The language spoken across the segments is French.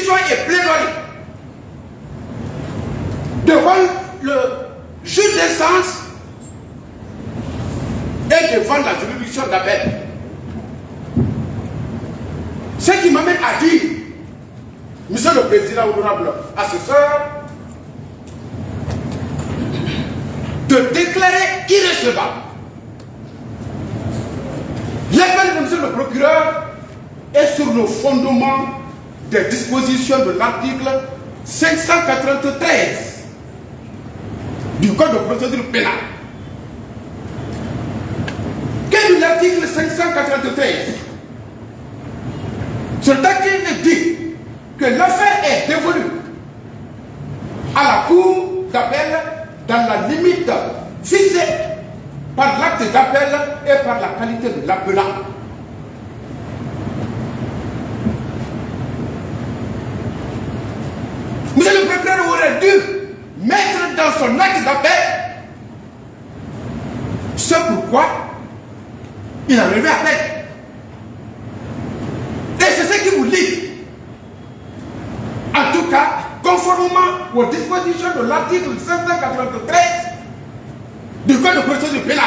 pétition et plaidoyer devant le juge d'instance et devant la juridiction d'appel. Ce qui m'amène à dire, Monsieur le Président honorable assesseur, de déclarer irrecevable l'appel de Monsieur le procureur est sur le fondement des dispositions de l'article 593 du Code de procédure pénale. Quel est l'article 593? Cet article dit que l'affaire est dévolue à la cour d'appel dans la limite fixée par l'acte d'appel et par la qualité de l'appelant. Monsieur le procureur aurait dû mettre dans son acte d'appel ce pourquoi il a relevé appel. Et c'est ce qui vous lie. En tout cas, conformément aux dispositions de l'article 593 du Code de procédure pénale.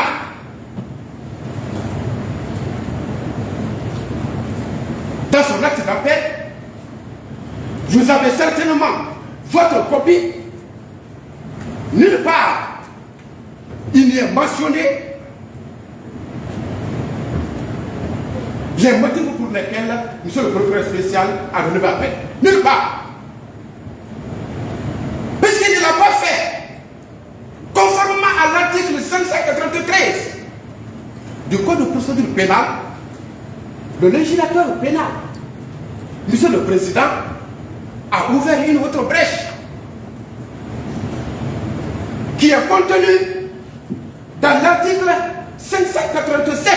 Dans son acte d'appel, vous avez certainement votre copie. Nulle part, il n'y est mentionné les motifs pour lesquels Monsieur le procureur spécial a relevé appel. Nulle part. Puisqu'il ne l'a pas fait, conformément à l'article 593 du Code de procédure pénale, le législateur pénal, Monsieur le Président, a ouvert une autre brèche qui est contenue dans l'article 587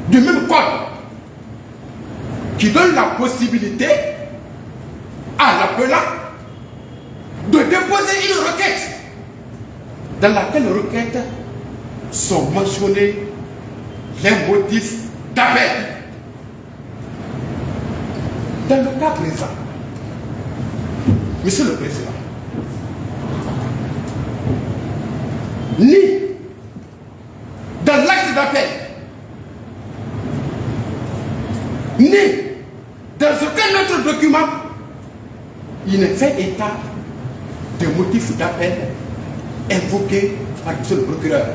du même code, qui donne la possibilité à l'appelant de déposer une requête dans laquelle requête sont mentionnés les motifs d'appel. Dans le cas présent, Monsieur le Président, ni dans l'acte d'appel, ni dans aucun autre document, il n'est fait état des motifs d'appel invoqués par Monsieur le procureur.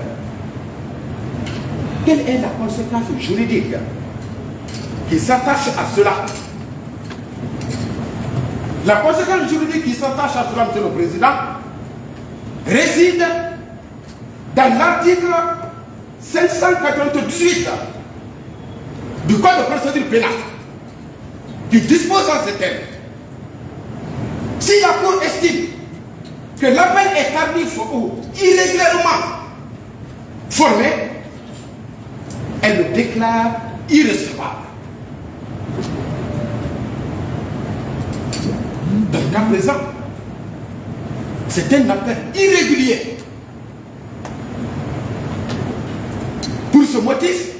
Quelle est la conséquence juridique qui s'attache à cela? La conséquence juridique qui s'attache à cela, Monsieur le Président, réside dans l'article 598 du Code de procédure pénale, qui dispose en ces termes. Si la Cour estime que l'appel est tardif ou irrégulièrement formé, elle le déclare irrecevable. Dans le cas présent, c'est un appel irrégulier. Pour ce motif,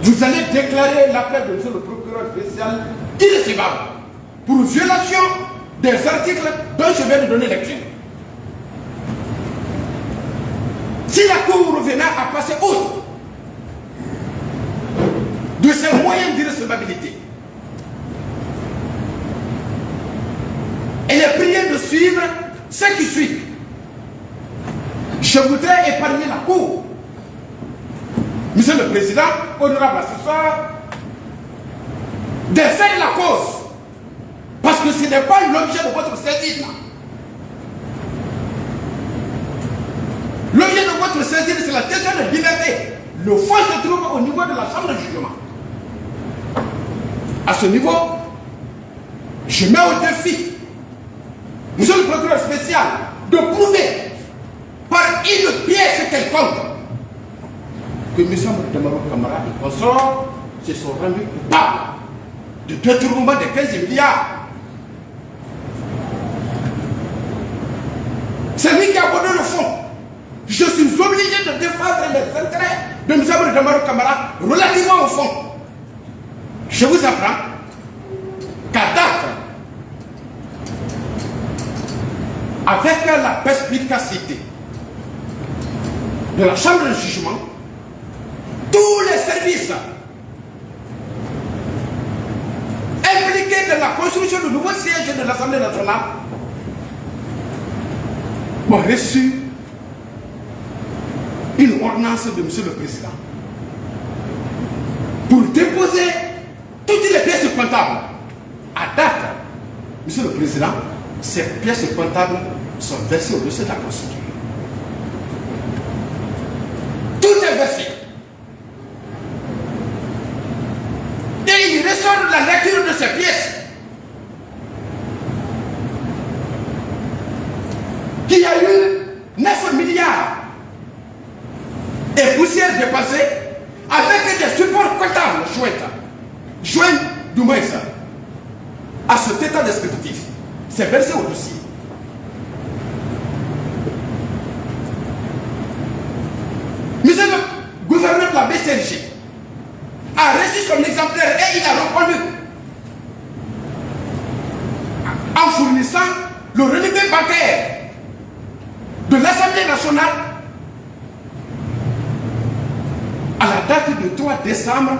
vous allez déclarer l'appel de Monsieur le procureur spécial irrecevable pour violation des articles dont je viens de donner lecture. Si la Cour revenait à passer outre de ces moyens d'irrecevabilité, elle est priée de suivre ce qui suit. Je voudrais épargner la Cour, Monsieur le Président, honorable assesseur, de faire la cause, parce que ce n'est pas l'objet de votre saisine. L'objet de votre saisine, c'est la question de liberté. Le fond se trouve au niveau de la chambre de jugement. À ce niveau, je mets au défi Monsieur le procureur spécial de prouver par une pièce quelconque que M. Damaro Camara et consorts se sont rendus coupables de détournement de 15 milliards. C'est lui qui a abordé le fond. Je suis obligé de défendre les intérêts de M. Damaro Camara relativement au fond. Je vous apprends qu'à date, avec la perspicacité de la Chambre de jugement, tous les services impliqués dans la construction du nouveau siège de l'Assemblée nationale ont reçu une ordonnance de M. le Président pour déposer toutes les pièces comptables. À date, M. le Président, ces pièces comptables sont versées au dossier de la procédure. Tout est versé. Et il ressort de la lecture de ces pièces qu'il y a eu 9 milliards et poussières dépensées avec des supports comptables joints du moins ça. À cet état descriptif, c'est versé au dossier. Monsieur le gouverneur de la BCNG a reçu son exemplaire et il a répondu en fournissant le relevé bancaire de l'Assemblée nationale à la date du 3 décembre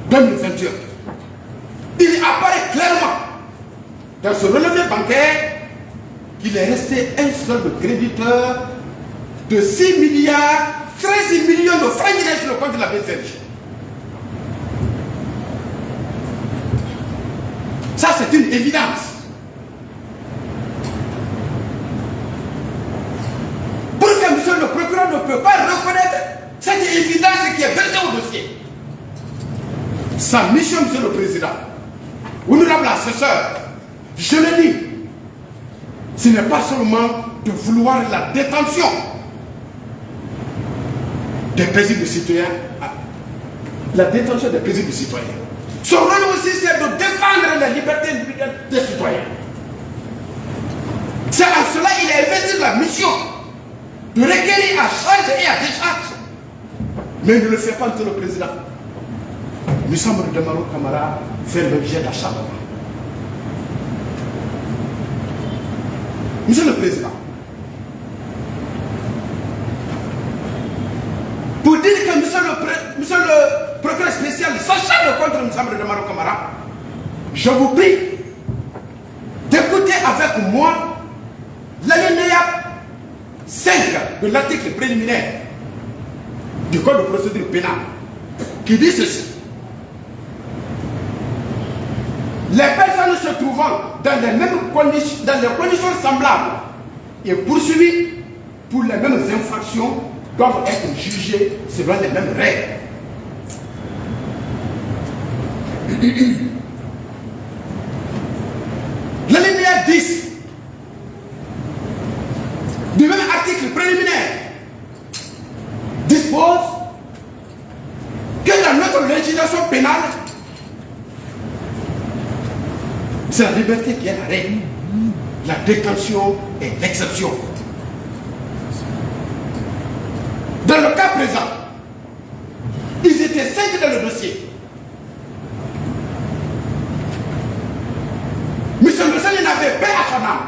2021. Il apparaît clairement dans ce relevé bancaire qu'il est resté un seul créditeur de 6 milliards 13 millions de francs sur le compte de la BCNG. Ça, c'est une évidence. Pour que monsieur le procureur ne peut pas reconnaître cette évidence qui est versée au dossier. Sa mission, monsieur le Président, honorable assesseur, je le dis, ce n'est pas seulement de vouloir la détention des paisibles citoyens, la détention des paisibles citoyens. Son rôle aussi, c'est de défendre la liberté individuelle des citoyens. C'est en cela qu'il a investi la mission de requérir à charge et à décharge. Mais il ne le fait pas, monsieur le Président. Nous sommes de Maro Camara fait l'objet d'acharnement. Monsieur le Président, pour dire que monsieur le procureur spécial s'acharne contre M. de Maro Camara, je vous prie d'écouter avec moi l'alinéa 5 de l'article préliminaire du Code de procédure pénale qui dit ceci. Les personnes se trouvant dans les mêmes conditions, dans les conditions semblables et poursuivies pour les mêmes infractions doivent être jugées selon les mêmes règles. L'alinéa 10 du même article préliminaire dispose que dans notre législation pénale, c'est la liberté qui est la règle. La détention est l'exception. Dans le cas présent, ils étaient 5 dans le dossier. Monsieur Lucien n'avait paix à son âme.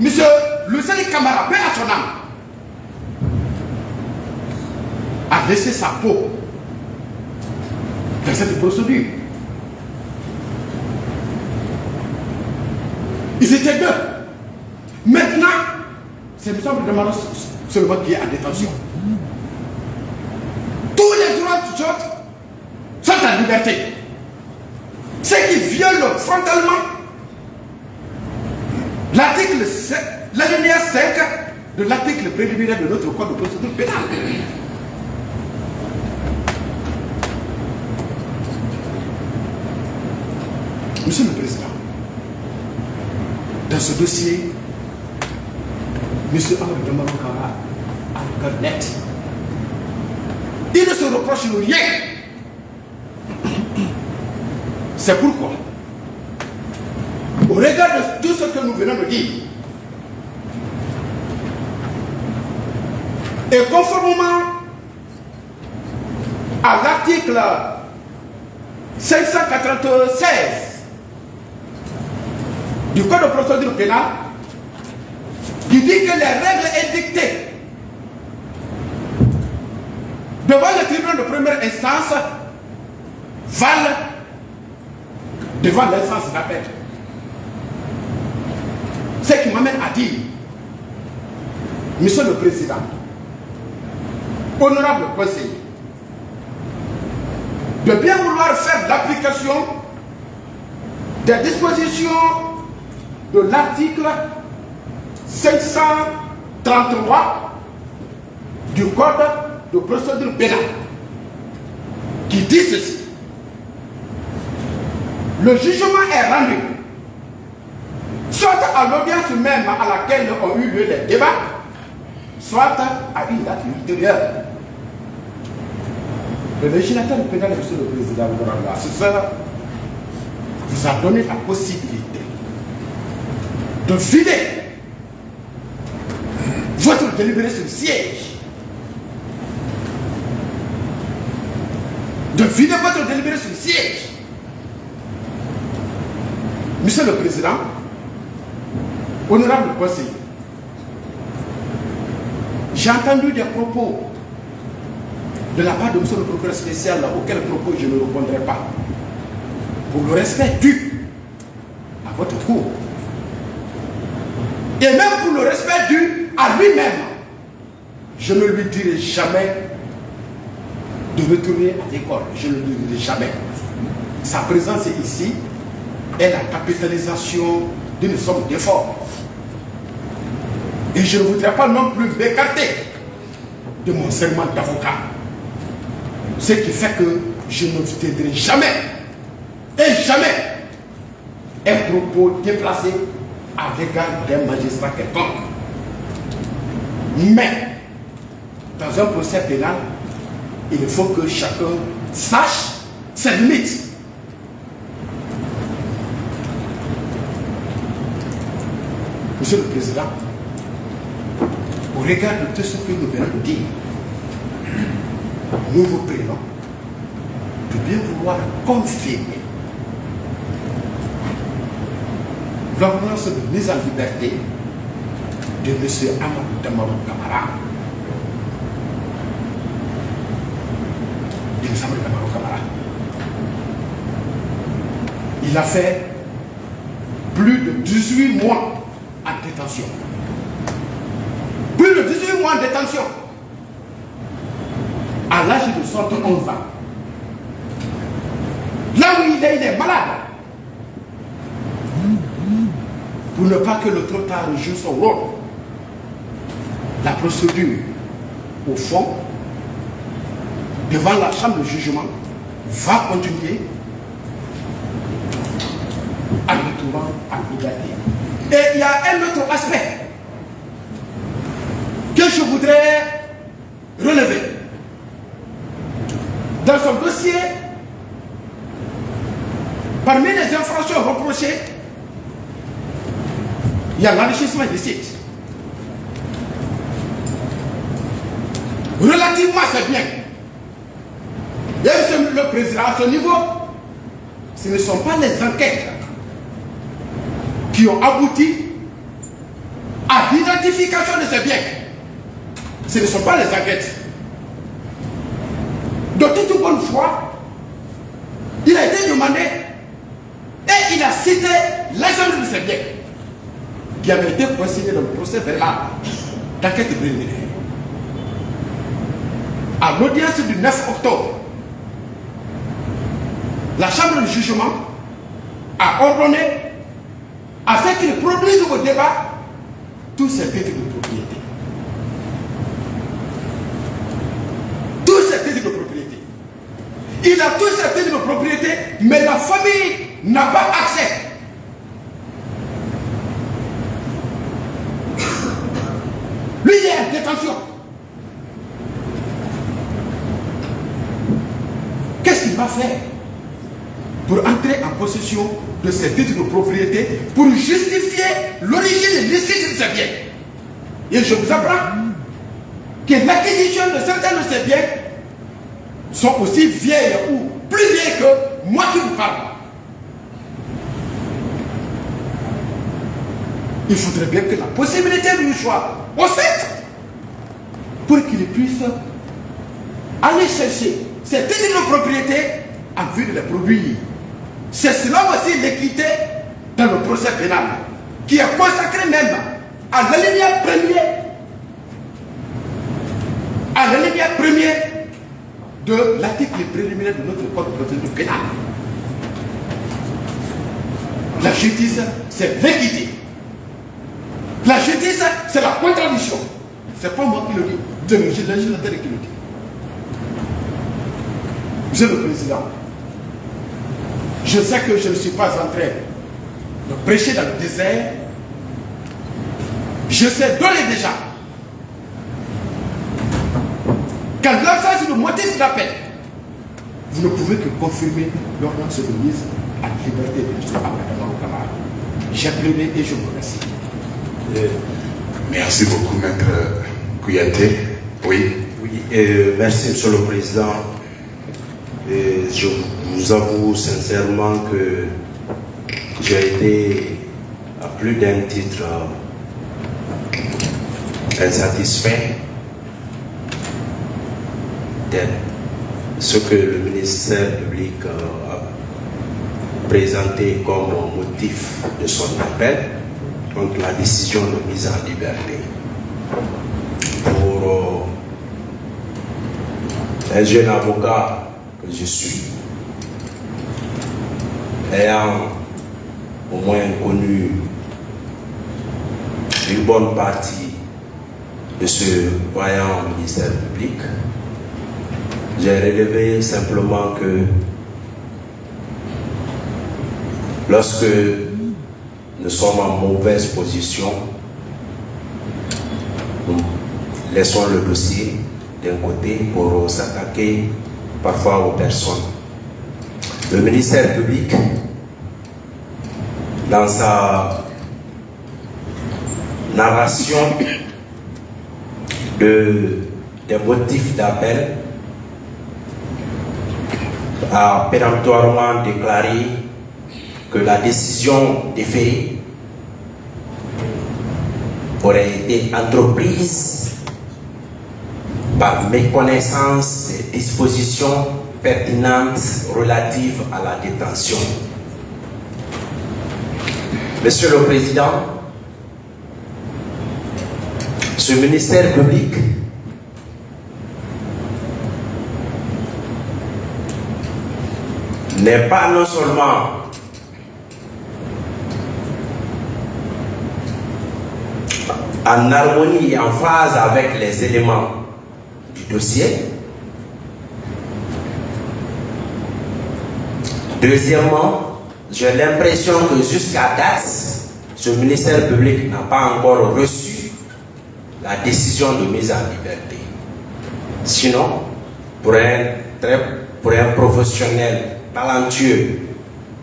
Monsieur Lucien Camara, paix à son âme, a laissé sa peau dans cette procédure. Ils étaient 2. Maintenant, c'est M. de Maro seulement qui est en détention. Tous les droits du autres sont en liberté. Ceux qui violent frontalement l'article 7, l'alinéa 5 de l'article préliminaire de notre code de procédure pénale. Monsieur le Président, dans ce dossier, M. Amadou de Maro Camara a le cœur net. Il ne se reproche rien. C'est pourquoi, au regard de tout ce que nous venons de dire, et conformément à l'article 596 du code de procédure pénale qui dit que les règles édictées devant le tribunal de première instance valent devant l'instance d'appel. Ce qui m'amène à dire, Monsieur le Président, honorable conseiller, de bien vouloir faire l'application des dispositions de l'article 533 du Code de procédure pénale, qui dit ceci: le jugement est rendu soit à l'audience même à laquelle ont eu lieu les débats, soit à une date ultérieure. Le législateur pénal, Monsieur le Président, vous a donné la possibilité de vider votre délibéré sur le siège. De vider votre délibéré sur le siège. Monsieur le Président, honorable conseiller, j'ai entendu des propos de la part de monsieur le procureur spécial, auquel propos je ne répondrai pas, pour le respect dû à votre cour, et même pour le respect dû à lui-même. Je ne lui dirai jamais de retourner à l'école, je ne lui dirai jamais. Sa présence ici est la capitalisation d'une somme d'efforts, et je ne voudrais pas non plus m'écarter de mon serment d'avocat. Ce qui fait que je ne vous aiderai jamais, et jamais, un propos déplacé à l'égard d'un magistrat quelconque. Mais, dans un procès pénal, il faut que chacun sache ses limites. Monsieur le Président, au regard de tout ce que nous venons de dire, nous vous prions de bien vouloir confirmer l'ordonnance de mise en liberté de M. Amadou Damarou Camara. Il a fait plus de 18 mois en détention. Plus de 18 mois en détention. À l'âge de 71 ans. Là où il est malade. Pour ne pas que le trop tard joue son rôle. La procédure, au fond, devant la chambre de jugement, va continuer en retrouvant à liberté. Et il y a un autre aspect que je voudrais relever. Dans son dossier, parmi les infractions reprochées, il y a l'enrichissement illicite. Relativement à ces biens, et Monsieur le Président, à ce niveau, ce ne sont pas les enquêtes qui ont abouti à l'identification de ces biens. Ce ne sont pas les enquêtes. De toute bonne foi, il a été demandé et il a cité l'ensemble de ces biens qui avaient été consignés dans le procès verbal d'enquête préliminaire. À l'audience du 9 octobre, la chambre de jugement a ordonné à ce qu'ils produisent au débat tous ces titres de propriété. Tous ces titres de propriété. Il a tous ces titres de propriété, mais la famille n'a pas accès. Lui, il est en détention. Qu'est-ce qu'il va faire pour entrer en possession de ces titres de propriété pour justifier l'origine illicite de ces biens? Et je vous apprends que l'acquisition de certains de ces biens sont aussi vieilles ou plus vieilles que moi qui vous parle. il faudrait bien que la possibilité lui soit offerte pour qu'il puisse aller chercher ces titres de propriété en vue de les produire. C'est cela aussi l'équité dans le procès pénal, qui est consacré même à l'alinéa premier de l'article préliminaire de notre code de procédure pénale. La justice, c'est l'équité. La justice, c'est la contradiction. C'est pas moi qui le dis, c'est le législateur qui le dit. Monsieur le Président, je sais que je ne suis pas en train de prêcher dans le désert. Je sais d'ores et déjà qu'en l'absence de motif d'appel, vous ne pouvez que confirmer l'ordonnance de mise à liberté de M. Amadou Camara. J'ai plaidé et je vous remercie. Merci beaucoup, Maître Kouyaté. Oui. Merci, Monsieur le Président. Je vous avoue sincèrement que j'ai été à plus d'un titre insatisfait de ce que le ministère public a présenté comme motif de son appel contre la décision de mise en liberté. Pour un jeune avocat que je suis, ayant au moins connu une bonne partie de ce vaillant ministère public, j'ai relevé simplement que lorsque nous sommes en mauvaise position, nous laissons le dossier d'un côté pour s'attaquer parfois aux personnes. Le ministère public, dans sa narration des motifs d'appel, a péremptoirement déclaré que la décision déférée aurait été entreprise par méconnaissance des dispositions pertinentes relatives à la détention. Monsieur le Président, ce ministère public n'est pas non seulement en harmonie et en phase avec les éléments du dossier. Deuxièmement, j'ai l'impression que jusqu'à date, ce ministère public n'a pas encore reçu la décision de mise en liberté. Sinon, pour un professionnel talentueux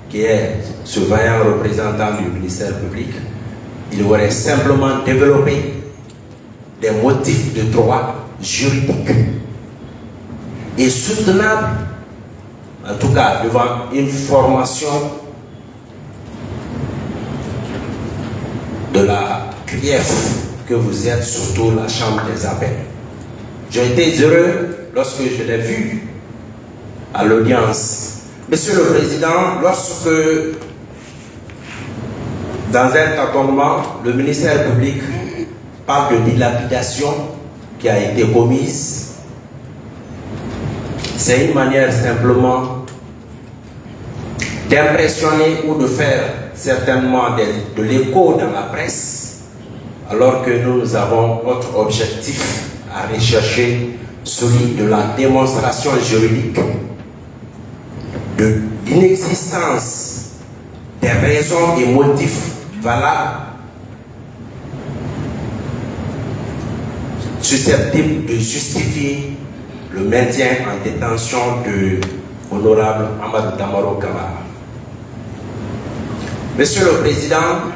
qui est ce vaillant représentant du ministère public, il aurait simplement développé des motifs de droit juridique et soutenables, en tout cas devant une formation de la CRIEF que vous êtes, surtout la Chambre des appels. J'ai été heureux lorsque je l'ai vu à l'audience. Monsieur le Président, lorsque dans un tâtonnement, le ministère public parle de dilapidation qui a été commise, c'est une manière simplement d'impressionner ou de faire certainement de l'écho dans la presse, alors que nous avons notre objectif à rechercher, celui de la démonstration juridique de l'inexistence des raisons et motifs valables susceptibles de justifier le maintien en détention de l'honorable Amadou Damaro Camara. Monsieur le Président,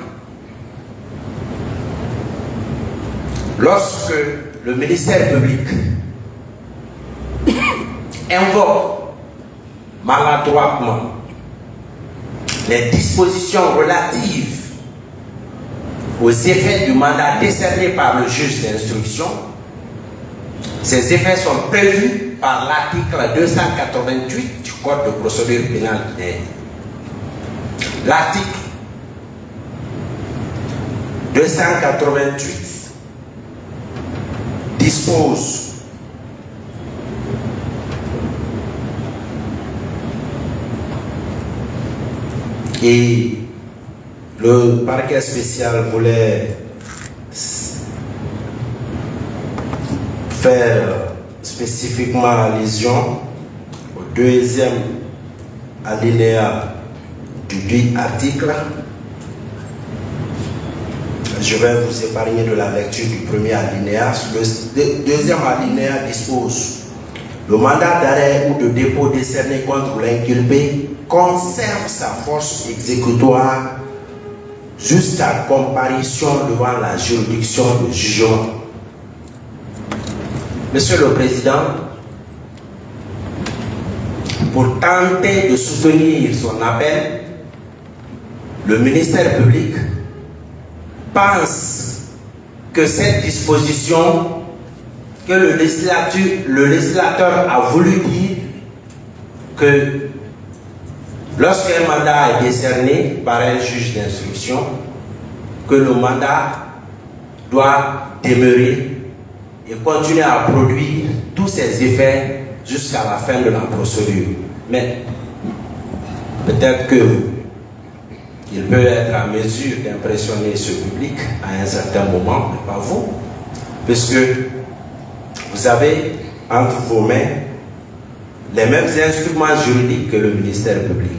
lorsque le ministère public invoque maladroitement les dispositions relatives aux effets du mandat décerné par le juge d'instruction. Ces effets sont prévus par l'article 288 du Code de procédure pénale guinéenne. L'article 288 dispose et le parquet spécial voulait faire spécifiquement allusion au deuxième alinéa du dit article. Je vais vous épargner de la lecture du premier alinéa. Le deuxième alinéa dispose: le mandat d'arrêt ou de dépôt décerné contre l'inculpé conserve sa force exécutoire jusqu'à comparution devant la juridiction de jugement. Monsieur le Président, pour tenter de soutenir son appel, le ministère public pense que cette disposition que le législateur a voulu dire que lorsqu'un mandat est décerné par un juge d'instruction, que le mandat doit demeurer et continuer à produire tous ses effets jusqu'à la fin de la procédure. Mais peut-être qu'il peut être à mesure d'impressionner ce public à un certain moment, mais pas vous, puisque vous avez entre vos mains les mêmes instruments juridiques que le ministère public.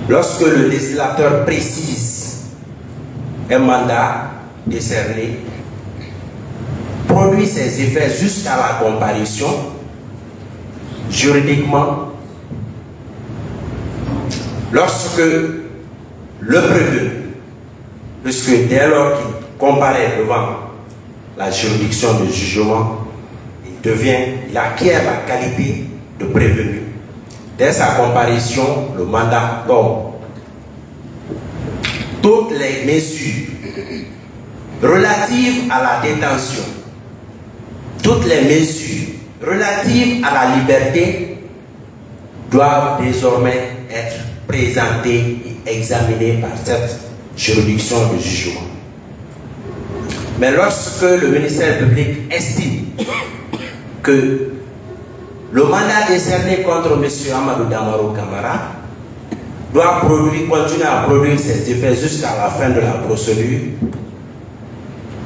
Lorsque le législateur précise un mandat décerné, produit ses effets jusqu'à la comparution, juridiquement, lorsque le prévenu, puisque dès lors qu'il comparaît devant la juridiction de jugement, il acquiert la qualité de prévenu. Dès sa comparution, le mandat tombe. Toutes les mesures relatives à la détention, toutes les mesures relatives à la liberté doivent désormais être présentées et examinées par cette juridiction de jugement. Mais lorsque le ministère public estime que le mandat décerné contre M. Amadou Damaro Camara doit continuer à produire ses effets jusqu'à la fin de la procédure,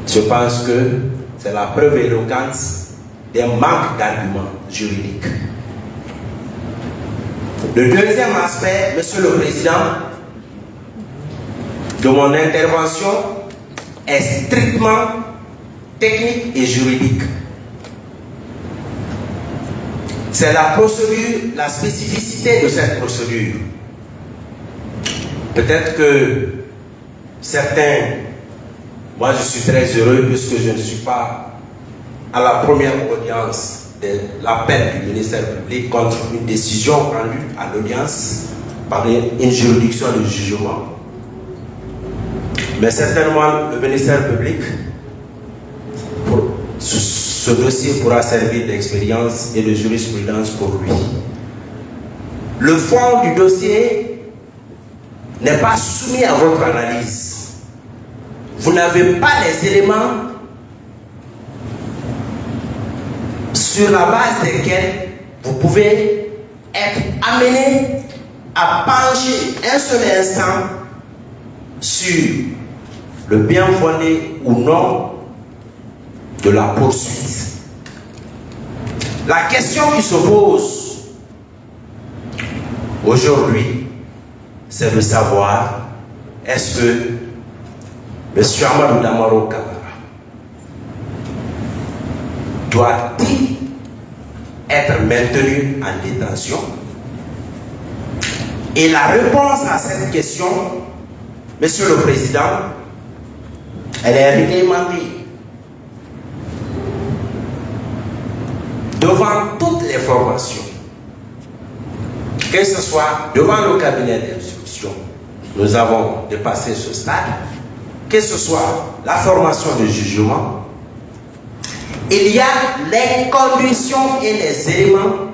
je pense que c'est la preuve éloquente d'un manque d'arguments juridiques. Le deuxième aspect, Monsieur le Président, de mon intervention est strictement technique et juridique. C'est la procédure, la spécificité de cette procédure. Peut-être que certains, moi je suis très heureux puisque je ne suis pas à la première audience de l'appel du ministère public contre une décision rendue à l'audience par une juridiction de jugement. Mais certainement le ministère public, ce dossier pourra servir d'expérience et de jurisprudence pour lui. Le fond du dossier n'est pas soumis à votre analyse. Vous n'avez pas les éléments sur la base desquels vous pouvez être amené à pencher un seul instant sur le bien fondé ou non de la poursuite. La question qui se pose aujourd'hui, c'est de savoir est-ce que M. Amadou Damaro Camara doit-il être maintenu en détention? Et la réponse à cette question, Monsieur le Président, elle est réglementée devant toutes les formations, que ce soit devant le cabinet d'instruction. Nous avons dépassé ce stade, que ce soit la formation de jugement, il y a les conditions et les éléments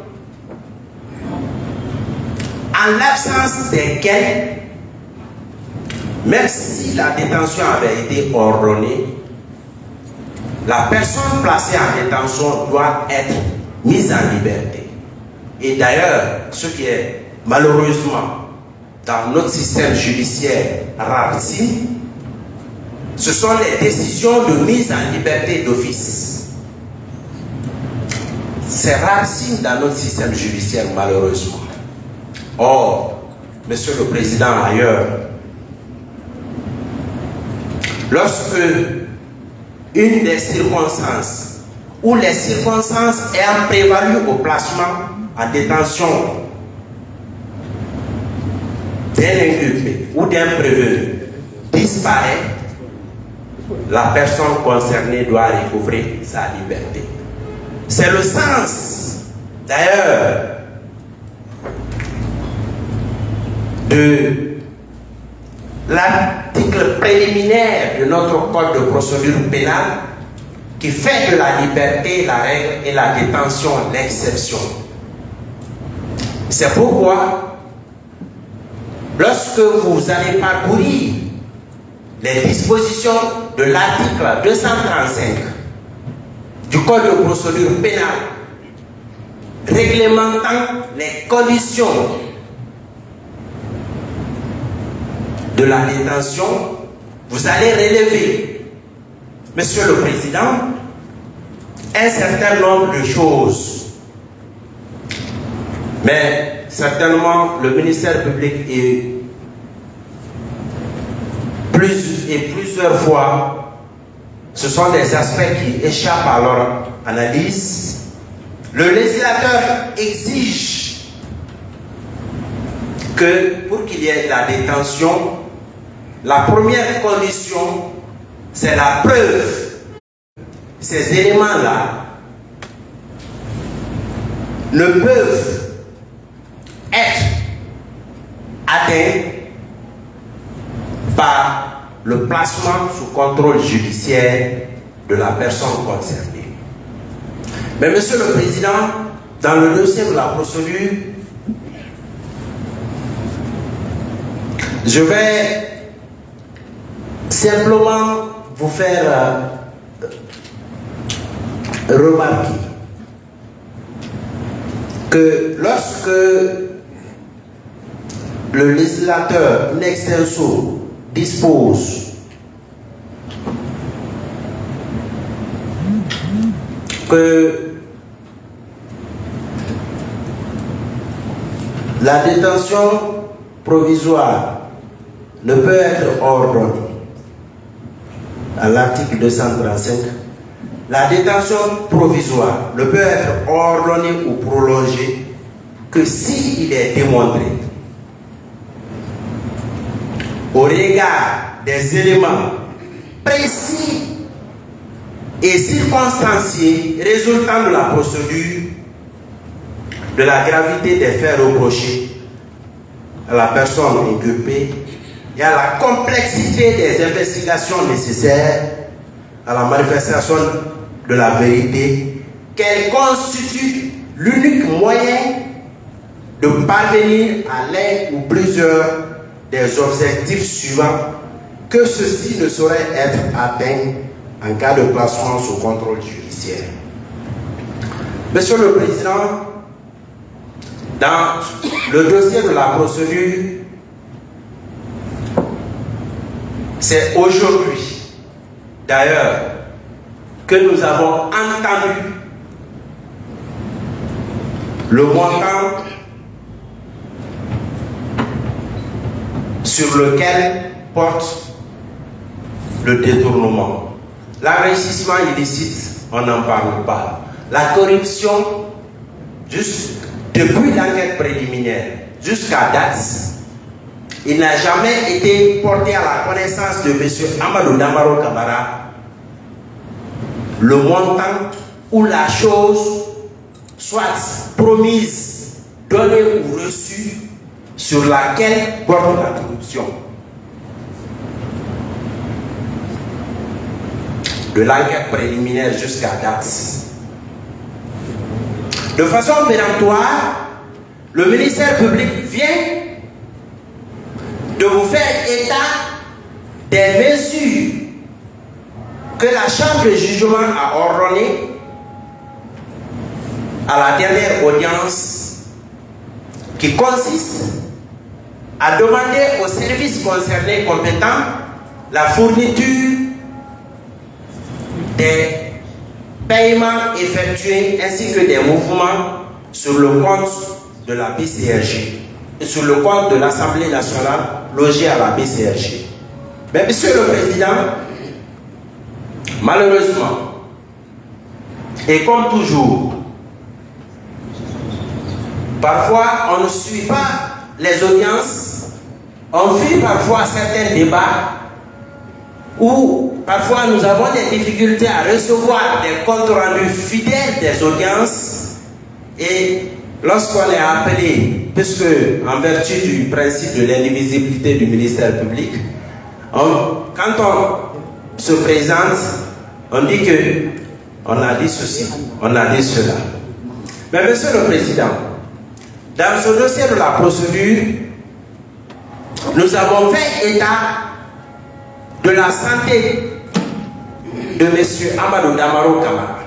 en l'absence desquels, même si la détention avait été ordonnée, la personne placée en détention doit être mise en liberté. Et d'ailleurs, ce qui est malheureusement dans notre système judiciaire rarissime, ce sont les décisions de mise en liberté d'office. C'est rarissime dans notre système judiciaire, malheureusement. Or, Monsieur le Président, ailleurs, lorsque une des circonstances ou les circonstances ayant prévalu au placement en détention d'un inculpé ou d'un prévenu disparaît, la personne concernée doit recouvrer sa liberté. C'est le sens, d'ailleurs, de l'article préliminaire de notre code de procédure pénale qui fait de la liberté la règle et la détention l'exception. C'est pourquoi, lorsque vous allez parcourir les dispositions de l'article 235 du code de procédure pénale réglementant les conditions de la détention, vous allez relever, Monsieur le Président, un certain nombre de choses. Mais certainement, le ministère public est plusieurs fois, ce sont des aspects qui échappent à leur analyse. Le législateur exige que pour qu'il y ait la détention, la première condition, c'est la preuve. Ces éléments-là ne peuvent être atteints par le placement sous contrôle judiciaire de la personne concernée. Mais Monsieur le Président, dans le dossier de la procédure, je vais simplement vous faire remarquer que lorsque le législateur in extenso dispose que la détention provisoire ne peut être ordonnée, à l'article 235, la détention provisoire ne peut être ordonnée ou prolongée que s'il est démontré, au regard des éléments précis et circonstanciés résultant de la procédure, de la gravité des faits reprochés à la personne inculpée et à la complexité des investigations nécessaires à la manifestation de la vérité, qu'elle constitue l'unique moyen de parvenir à l'un ou plusieurs des objectifs suivants, que ceci ne saurait être atteint en cas de placement sous contrôle judiciaire. Monsieur le Président, dans le dossier de la procédure, c'est aujourd'hui, d'ailleurs, que nous avons entendu le montant sur lequel porte le détournement. L'enrichissement illicite, on n'en parle pas. La corruption, juste depuis l'enquête préliminaire jusqu'à date, il n'a jamais été porté à la connaissance de M. Amadou Damaro Camara le montant ou la chose, soit promise, donnée ou reçue, sur laquelle porte la corruption. de l'enquête préliminaire jusqu'à date. De façon péremptoire, le ministère public vient de vous faire état des mesures que la Chambre de jugement a ordonnées à la dernière audience, qui consiste à demander aux services concernés compétents la fourniture des paiements effectués ainsi que des mouvements sur le compte de la BCRG et sur le compte de l'Assemblée nationale logé à la BCRG. Mais Monsieur le Président, malheureusement, et comme toujours, parfois on ne suit pas les audiences, on fuit parfois certains débats où parfois nous avons des difficultés à recevoir des comptes rendus fidèles des audiences, et lorsqu'on est appelé, puisque en vertu du principe de l'indivisibilité du ministère public, quand on se présente, on dit que on a dit ceci, on a dit cela. Mais Monsieur le Président, dans ce dossier de la procédure, nous avons fait état de la santé de M. Amadou Damaro Camara.